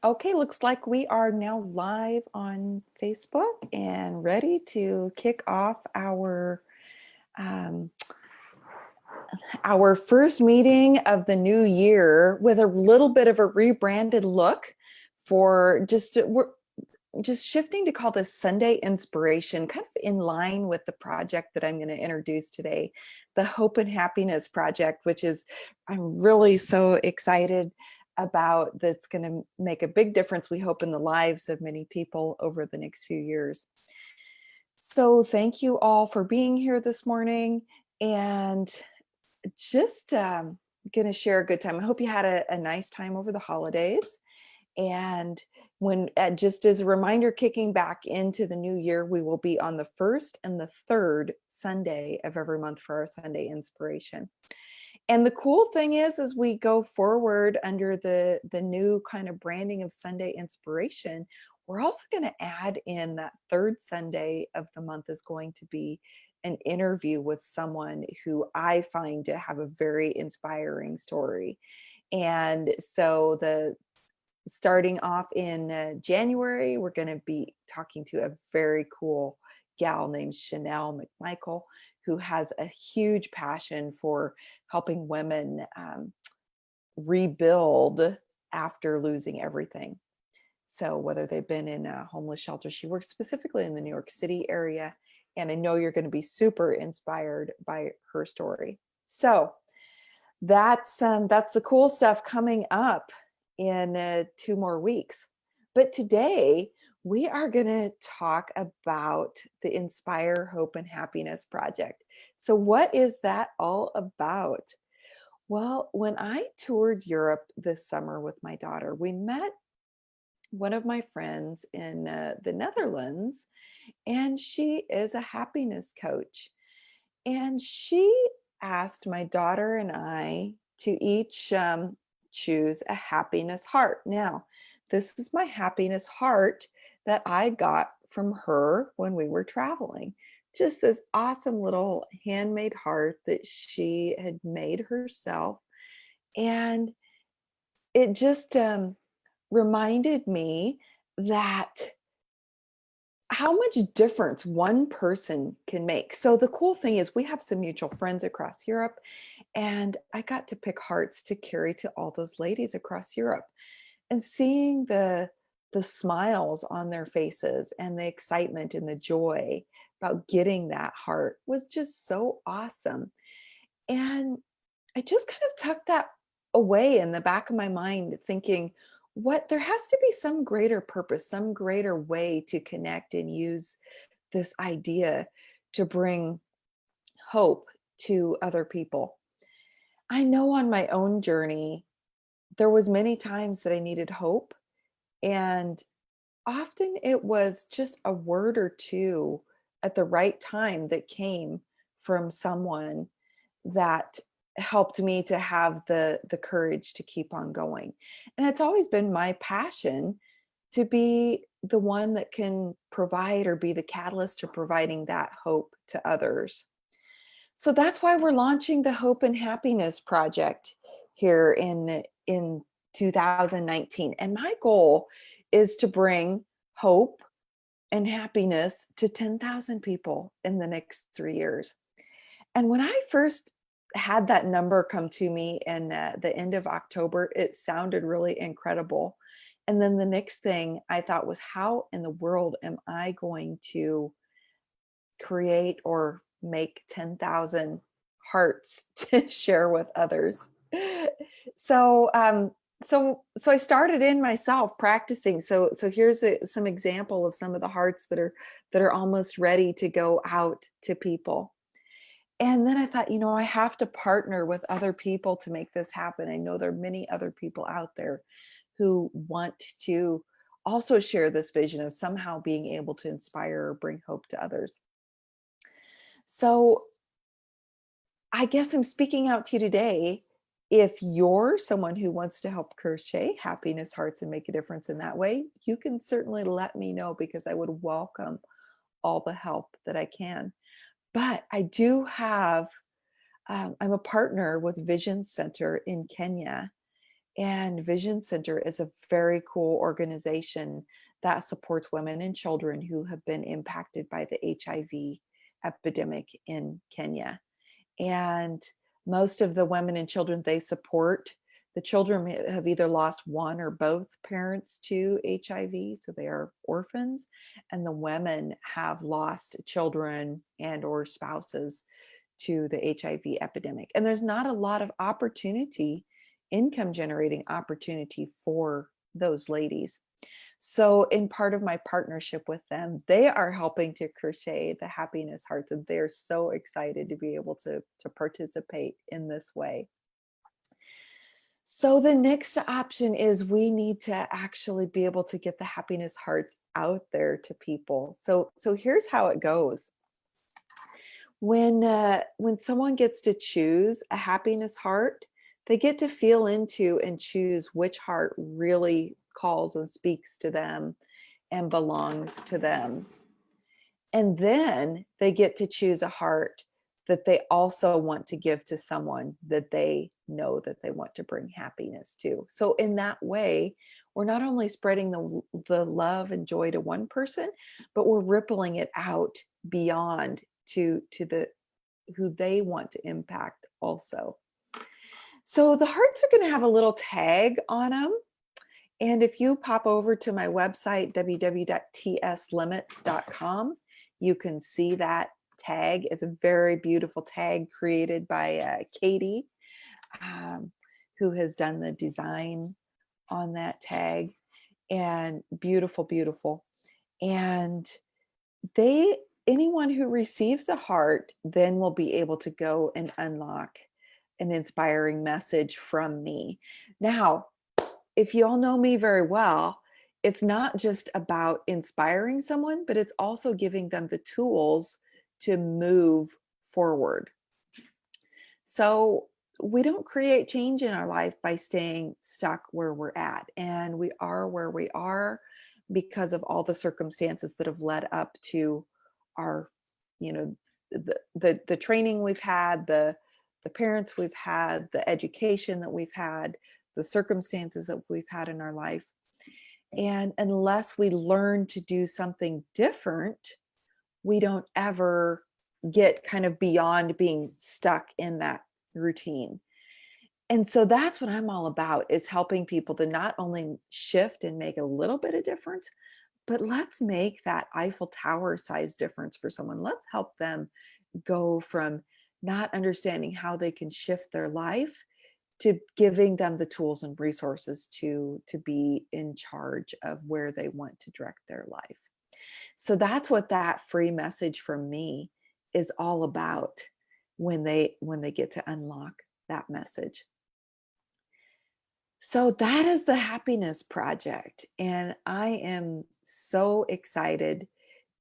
Okay, looks like we are now live on Facebook and ready to kick off um, our first meeting of the new year with a little bit of a rebranded look for we're just shifting to call this Sunday Inspiration, kind of in line with the project that I'm going to introduce today, the Hope and Happiness Project, which is I'm really so excited about. That's going to make a big difference, we hope, in the lives of many people over the next few years. So thank you all for being here this morning, and just going to share a good time. I hope you had a nice time over the holidays. And just as a reminder, kicking back into the new year, we will be on the first and the third Sunday of every month for our Sunday inspiration. And the cool thing is, as we go forward under the new kind of branding of Sunday inspiration, we're also going to add in that third Sunday of the month is going to be an interview with someone who I find to have a very inspiring story. And so starting off in January, we're going to be talking to a very cool gal named Chanel McMichael, who has a huge passion for helping women rebuild after losing everything. So whether they've been in a homeless shelter, she works specifically in the New York City area, and I know you're going to be super inspired by her story. So that's the cool stuff coming up in 2 more weeks. But today we are going to talk about the Inspire Hope and Happiness Project. So what is that all about? Well, when I toured Europe this summer with my daughter, we met one of my friends in the Netherlands, and she is a happiness coach. And she asked my daughter and I to each choose a happiness heart. Now, this is my happiness heart that I got from her when we were traveling. Just this awesome little handmade heart that she had made herself. And it just reminded me that how much difference one person can make. So the cool thing is we have some mutual friends across Europe, and I got to pick hearts to carry to all those ladies across Europe. And seeing the smiles on their faces and the excitement and the joy about getting that heart was just so awesome. And I just kind of tucked that away in the back of my mind, thinking, what there has to be some greater purpose, some greater way to connect and use this idea to bring hope to other people. I know on my own journey, there was many times that I needed hope, and often it was just a word or two at the right time that came from someone that helped me to have the courage to keep on going. And it's always been my passion to be the one that can provide or be the catalyst to providing that hope to others. So that's why we're launching the Hope and Happiness Project here in 2019. And my goal is to bring hope and happiness to 10,000 people in the next 3 years. And when I first had that number come to me in the end of October, it sounded really incredible. And then the next thing I thought was, how in the world am I going to create or make 10,000 hearts to share with others? So, so I started in myself practicing. So here's some example of some of the hearts that are almost ready to go out to people. And then I thought, I have to partner with other people to make this happen. I know there are many other people out there who want to also share this vision of somehow being able to inspire or bring hope to others. So I guess I'm speaking out to you today. If you're someone who wants to help crochet happiness hearts and make a difference in that way, you can certainly let me know, because I would welcome all the help that I can. But I do have, I'm a partner with Vision Center in Kenya, And Vision Center is a very cool organization that supports women and children who have been impacted by the HIV epidemic in Kenya. And most of the women and children they support, the children have either lost one or both parents to HIV, so they are orphans, and the women have lost children and or spouses to the HIV epidemic. And there's not a lot of opportunity, income generating opportunity for those ladies. So, in part of my partnership with them, they are helping to crochet the happiness hearts, and they're so excited to be able to participate in this way. So, the next option is we need to actually be able to get the happiness hearts out there to people. So here's how it goes. When someone gets to choose a happiness heart, they get to feel into and choose which heart really calls and speaks to them and belongs to them. And then they get to choose a heart that they also want to give to someone that they know that they want to bring happiness to. So in that way, we're not only spreading the love and joy to one person, but we're rippling it out beyond to the who they want to impact also. So the hearts are going to have a little tag on them. And if you pop over to my website, www.tslimits.com, you can see that tag. It's a very beautiful tag created by Katie, um, who has done the design on that tag. And beautiful, beautiful. And they, anyone who receives a heart then will be able to go and unlock an inspiring message from me. Now, if you all know me very well, it's not just about inspiring someone, but it's also giving them the tools to move forward. So we don't create change in our life by staying stuck where we're at. And we are where we are because of all the circumstances that have led up to our, you know, the training we've had, the parents we've had, the education that we've had, the circumstances that we've had in our life. And unless we learn to do something different, we don't ever get kind of beyond being stuck in that routine. And so that's what I'm all about, is helping people to not only shift and make a little bit of difference, but let's make that Eiffel Tower size difference for someone. Let's help them go from not understanding how they can shift their life to giving them the tools and resources to be in charge of where they want to direct their life. So that's what that free message from me is all about when they get to unlock that message. So that is the happiness project, and I am so excited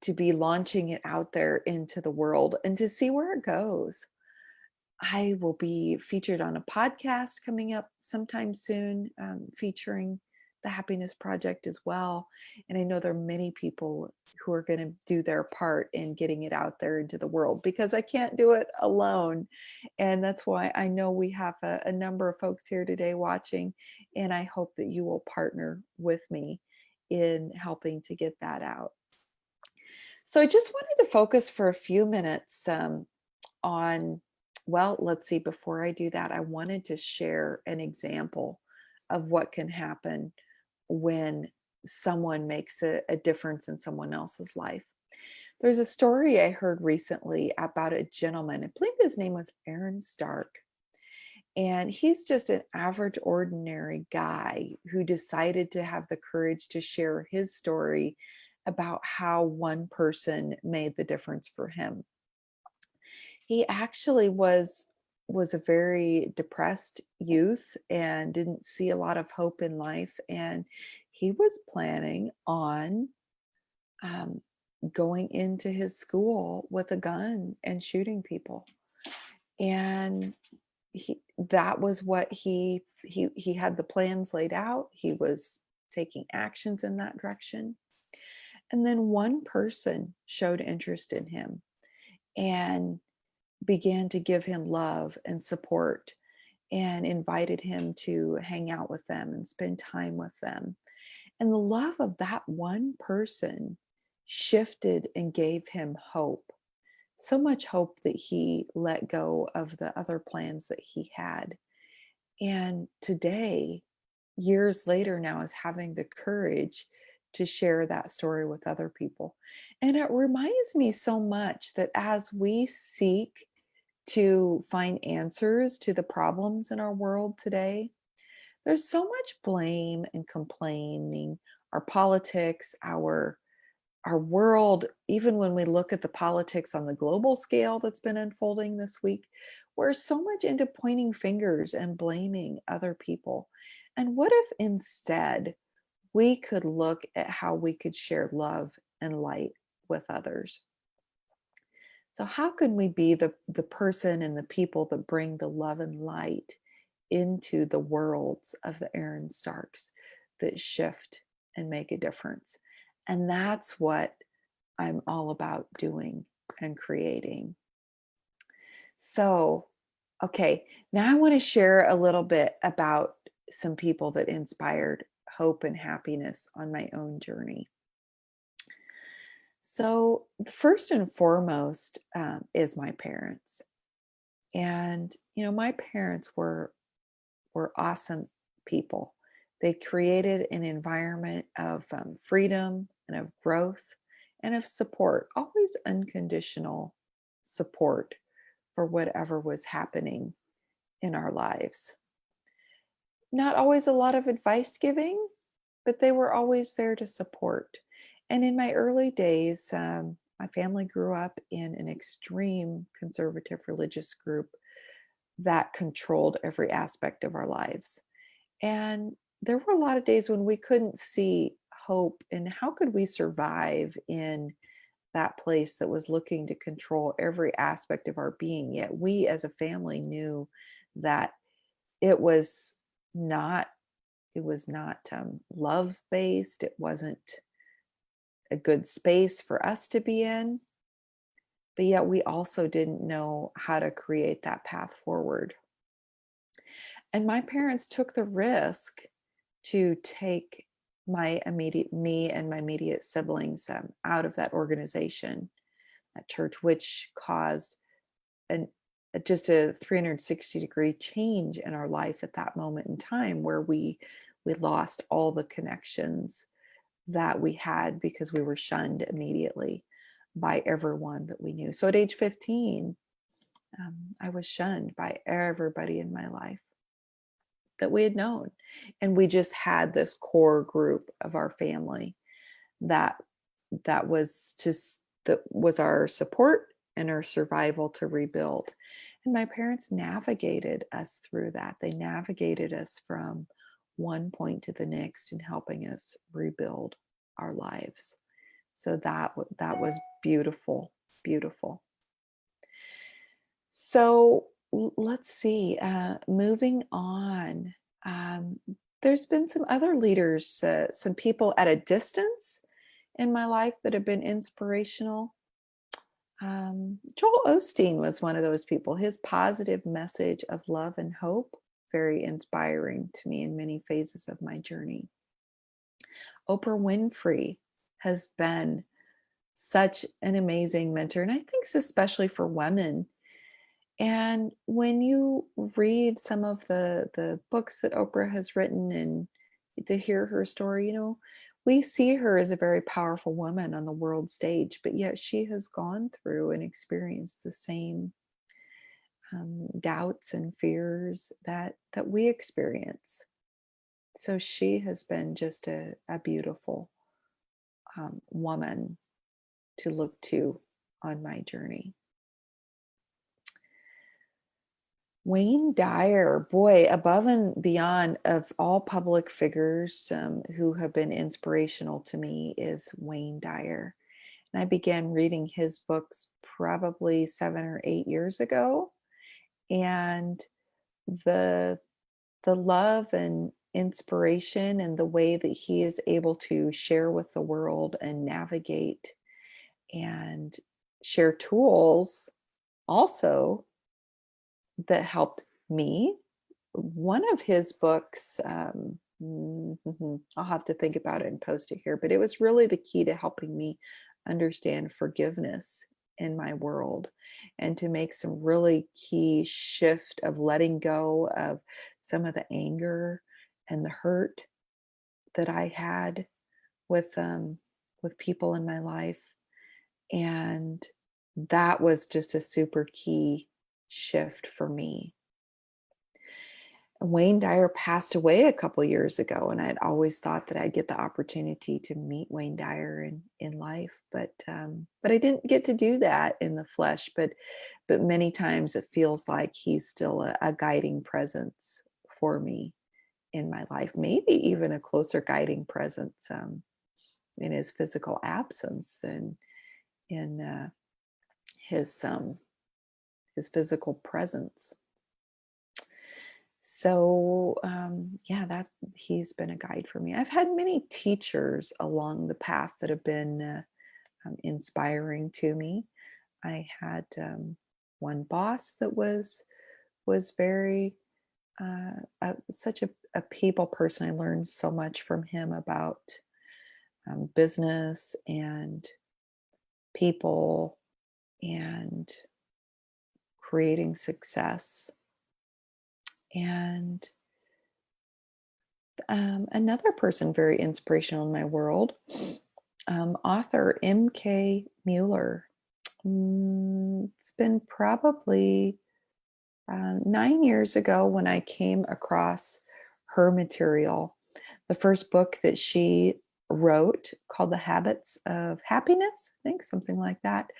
to be launching it out there into the world and to see where it goes. I will be featured on a podcast coming up sometime soon, featuring the Happiness Project as well. And I know there are many people who are going to do their part in getting it out there into the world, because I can't do it alone. And that's why I know we have a number of folks here today watching, and I hope that you will partner with me in helping to get that out. So I just wanted to focus for a few minutes on, well, let's see, before I do that, I wanted to share an example of what can happen when someone makes a difference in someone else's life. There's a story I heard recently about a gentleman. I believe his name was Aaron Stark. And he's just an average, ordinary guy who decided to have the courage to share his story about how one person made the difference for him. He actually was a very depressed youth and didn't see a lot of hope in life, and he was planning on um, going into his school with a gun and shooting people. And that was what he had the plans laid out. He was taking actions in that direction. And then one person showed interest in him and began to give him love and support. and invited him to hang out with them and spend time with them. And the love of that one person shifted and gave him hope. So much hope that he let go of the other plans that he had. And today, years later now, is having the courage to share that story with other people. And it reminds me so much that as we seek to find answers to the problems in our world today, there's so much blame and complaining, our politics, our world, even when we look at the politics on the global scale that's been unfolding this week, we're so much into pointing fingers and blaming other people. And what if instead we could look at how we could share love and light with others? So, how can we be the person and the people that bring the love and light into the worlds of the Aaron Starks that shift and make a difference? And that's what I'm all about doing and creating. So, okay, now I want to share a little bit about some people that inspired hope and happiness on my own journey. So, first and foremost is my parents. And, my parents were awesome people. They created an environment of freedom and of growth and of support, always unconditional support for whatever was happening in our lives. Not always a lot of advice giving, but they were always there to support. And in my early days, my family grew up in an extreme conservative religious group that controlled every aspect of our lives. And there were a lot of days when we couldn't see hope and how could we survive in that place that was looking to control every aspect of our being. Yet we as a family knew that it was not love based. It wasn't a good space for us to be in, but yet we also didn't know how to create that path forward. And my parents took the risk to take me and my immediate siblings out of that organization, that church, which caused an just a 360-degree change in our life at that moment in time, where we lost all the connections that we had because we were shunned immediately by everyone that we knew. So at age 15, I was shunned by everybody in my life that we had known. And we just had this core group of our family that that was our support and our survival to rebuild. And my parents navigated us through that. They navigated us from one point to the next in helping us rebuild our lives. So that was beautiful, beautiful. So let's see. Moving on, um, there's been some other leaders, some people at a distance in my life that have been inspirational. Joel Osteen was one of those people. His positive message of love and hope, very inspiring to me in many phases of my journey. Oprah Winfrey has been such an amazing mentor, and I think especially for women. And when you read some of the books that Oprah has written and to hear her story, we see her as a very powerful woman on the world stage, but yet she has gone through and experienced the same doubts and fears that we experience. So she has been just a beautiful woman to look to on my journey. Wayne Dyer, boy, above and beyond of all public figures who have been inspirational to me is Wayne Dyer. And I began reading his books probably 7 or 8 years ago. And the the love and inspiration and the way that he is able to share with the world and navigate and share tools also that helped me one of his books, I'll have to think about it and post it here, but it was really the key to helping me understand forgiveness in my world and to make some really key shift of letting go of some of the anger and the hurt that I had with people in my life. And that was just a super key shift for me. Wayne Dyer passed away a couple years ago, and I'd always thought that I'd get the opportunity to meet Wayne Dyer in life, but I didn't get to do that in the flesh. But many times it feels like he's still a guiding presence for me in my life, maybe even a closer guiding presence in his physical absence than in his his physical presence. So yeah, that he's been a guide for me. I've had many teachers along the path that have been inspiring to me. I had one boss that was very such a people person. I learned so much from him about business and people and creating success. And another person very inspirational in my world, author M.K. Mueller. It's been probably 9 years ago when I came across her material. The first book that she wrote, called The Habits of Happiness, I think, something like that.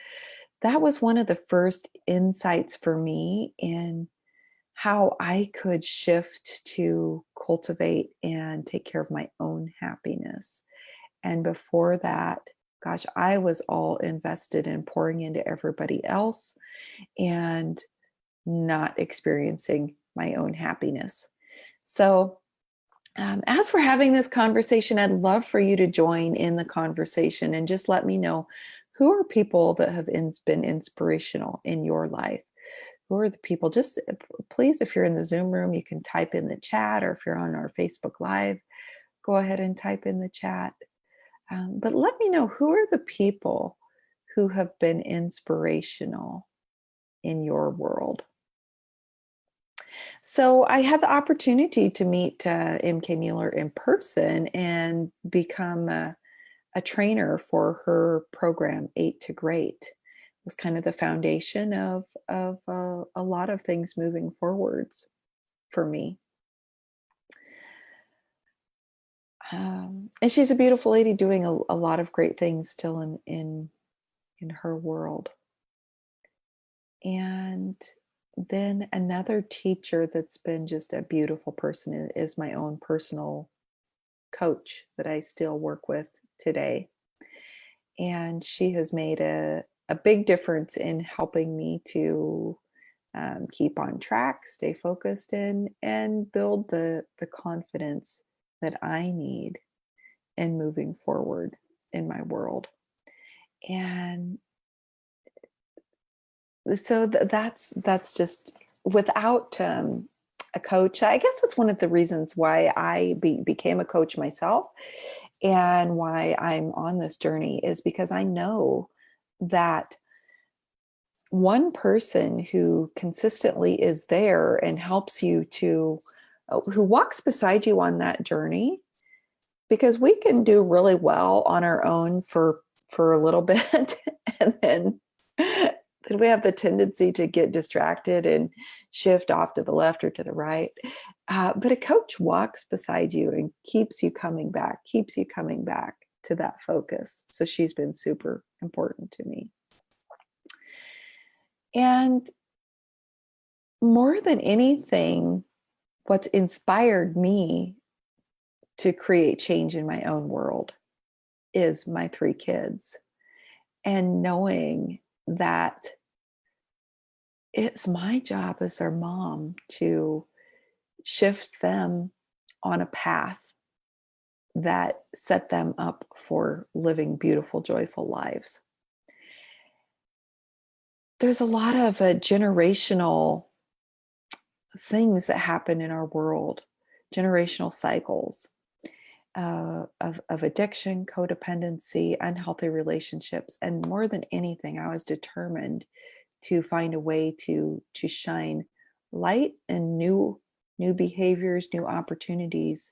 That was one of the first insights for me in how I could shift to cultivate and take care of my own happiness. And before that, gosh, I was all invested in pouring into everybody else and not experiencing my own happiness. So, as we're having this conversation, I'd love for you to join in the conversation and just let me know, who are people that have been inspirational in your life? Who are the people? Just please, if you're in the Zoom room, you can type in the chat, or if you're on our Facebook Live, go ahead and type in the chat. But let me know, who are the people who have been inspirational in your world. So I had the opportunity to meet M.K. Mueller in person and become a trainer for her program, 8 to Great. It was kind of the foundation of a lot of things moving forwards for me. And she's a beautiful lady doing a lot of great things still in her world. And then another teacher that's been just a beautiful person is my own personal coach that I still work with today. And she has made a big difference in helping me to keep on track, stay focused, and build the confidence that I need in moving forward in my world. And so that's just, without a coach. I guess that's one of the reasons why I became a coach myself, and why I'm on this journey, is because I know that one person who consistently is there and helps you to, who walks beside you on that journey, because we can do really well on our own for a little bit, and then we have the tendency to get distracted and shift off to the left or to the right. But a coach walks beside you and keeps you coming back to that focus. So she's been super important to me. And more than anything, what's inspired me to create change in my own world is my 3 kids, and knowing that it's my job as their mom to shift them on a path that set them up for living beautiful, joyful lives. There's a lot of generational things that happen in our world, generational cycles of addiction, codependency, unhealthy relationships. And more than anything, I was determined to find a way to shine light and new behaviors, new opportunities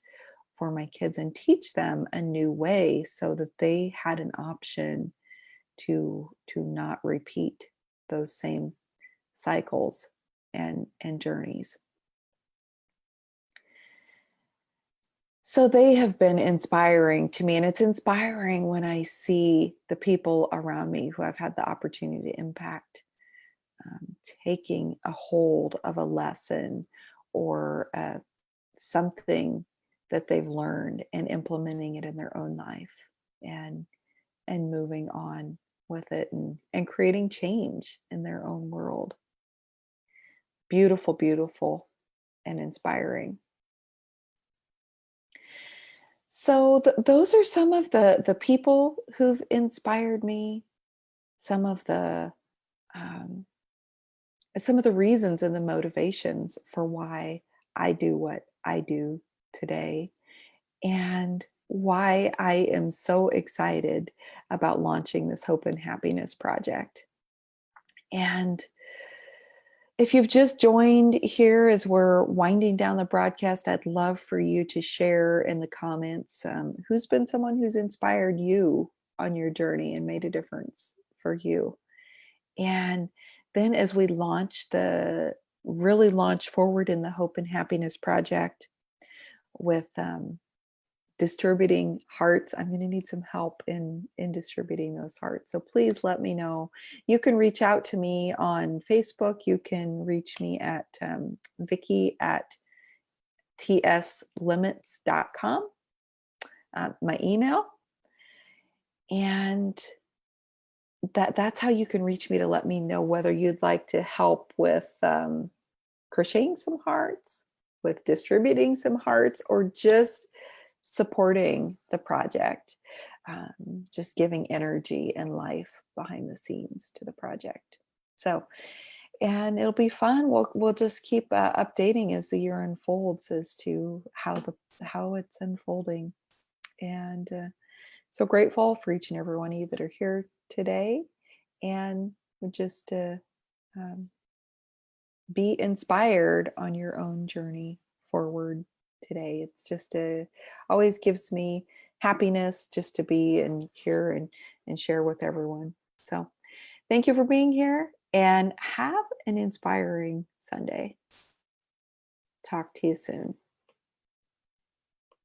for my kids and teach them a new way so that they had an option to not repeat those same cycles and journeys. So they have been inspiring to me, and it's inspiring when I see the people around me who I've had the opportunity to impact, taking a hold of a lesson or something that they've learned and implementing it in their own life, and moving on with it, and creating change in their own world. Beautiful, beautiful, and inspiring. So those are some of the people who've inspired me. Some of the um, some of the reasons and the motivations for why I do what I do today, and why I am so excited about launching this Hope and Happiness project. And if you've just joined here as we're winding down the broadcast, I'd love for you to share in the comments who's been someone who's inspired you on your journey and made a difference for you. And then as we really launch forward in the Hope and Happiness Project with distributing hearts, I'm going to need some help in distributing those hearts. So please let me know. You can reach out to me on Facebook. You can reach me at Vicki at tslimits.com, my email. And that's how you can reach me to let me know whether you'd like to help with crocheting some hearts, with distributing some hearts, or just supporting the project, just giving energy and life behind the scenes to the project. So, and it'll be fun. We'll just keep updating as the year unfolds as to how it's unfolding. And so grateful for each and every one of you that are here today, and would just um, be inspired on your own journey forward today. It's just always gives me happiness just to be and here and share with everyone. So thank you for being here, and have an inspiring Sunday. Talk to you soon.